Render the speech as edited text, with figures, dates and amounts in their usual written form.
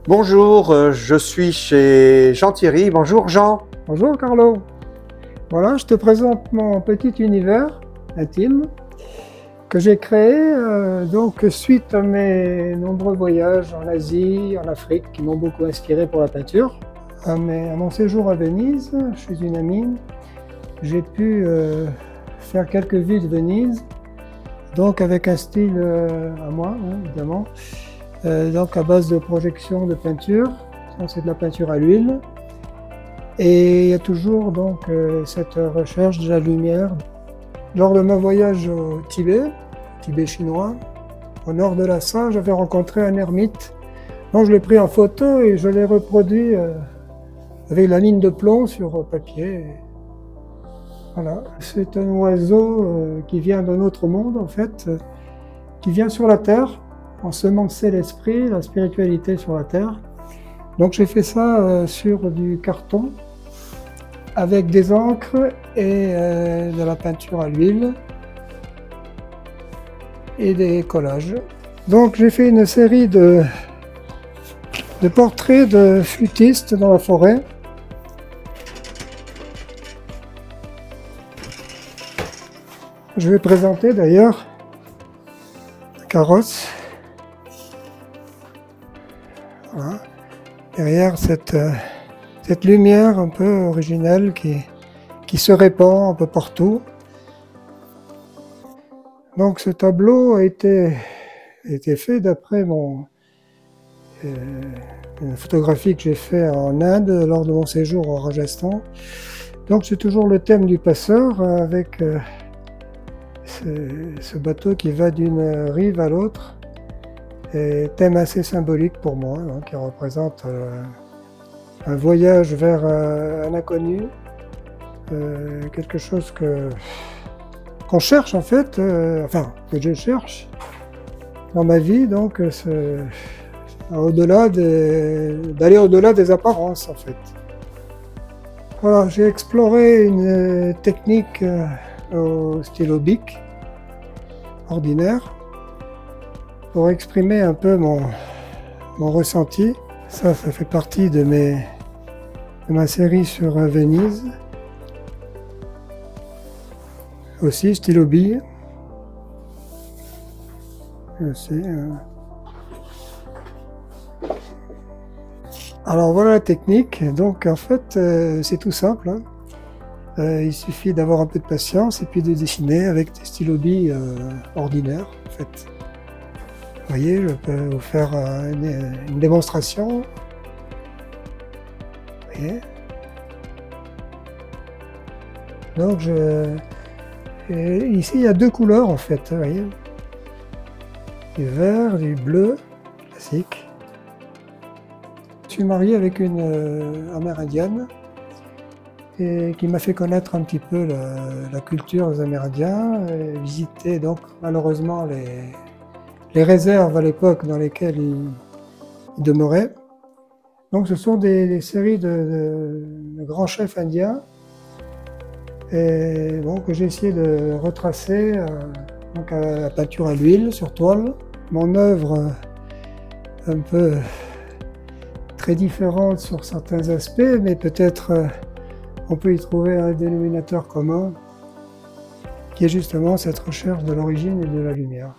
Bonjour, je suis chez Jean-Thierry. Bonjour Jean. Bonjour Carlo. Voilà, je te présente mon petit univers intime que j'ai créé donc suite à mes nombreux voyages en Asie, en Afrique, qui m'ont beaucoup inspiré pour la peinture. À mon séjour à Venise, chez une amie, j'ai pu faire quelques vues de Venise, donc avec un style à moi, hein, évidemment. Donc à base de projection de peinture, c'est de la peinture à l'huile. Et il y a toujours donc cette recherche de la lumière. Lors de mon voyage au Tibet chinois, au nord de Lhasa, j'avais rencontré un ermite. Donc je l'ai pris en photo et je l'ai reproduit avec la ligne de plomb sur papier. Voilà, c'est un oiseau qui vient d'un autre monde en fait, qui vient sur la terre, ensemencer l'esprit, la spiritualité sur la terre. Donc j'ai fait ça sur du carton avec des encres et de la peinture à l'huile et des collages. Donc j'ai fait une série de portraits de flûtistes dans la forêt. Je vais présenter d'ailleurs la carrosse. Voilà. Derrière cette lumière un peu originelle qui se répand un peu partout. Donc ce tableau a été fait d'après une photographie que j'ai fait en Inde lors de mon séjour au Rajasthan. Donc c'est toujours le thème du passeur avec ce bateau qui va d'une rive à l'autre. Et thème assez symbolique pour moi, hein, qui représente un voyage vers un inconnu, quelque chose qu'on cherche en fait, enfin que je cherche dans ma vie, donc d'aller au-delà des apparences en fait. Voilà, j'ai exploré une technique au stylo bic ordinaire pour exprimer un peu mon ressenti. Ça fait partie de ma série sur Venise. Aussi stylo bille. Aussi, Alors voilà la technique. Donc en fait c'est tout simple, hein. Il suffit d'avoir un peu de patience et puis de dessiner avec des stylos billes ordinaires en fait. Vous voyez, je peux vous faire une démonstration. Vous voyez. Donc ici il y a deux couleurs en fait, vous voyez. Du vert, du bleu, classique. Je suis marié avec une Amérindienne et qui m'a fait connaître un petit peu la culture des Amérindiens, et visiter donc malheureusement les réserves à l'époque dans lesquelles ils demeuraient. Donc ce sont des séries de grands chefs indiens et bon, que j'ai essayé de retracer donc à la peinture à l'huile sur toile. Mon œuvre un peu très différente sur certains aspects, mais peut-être on peut y trouver un dénominateur commun qui est justement cette recherche de l'origine et de la lumière.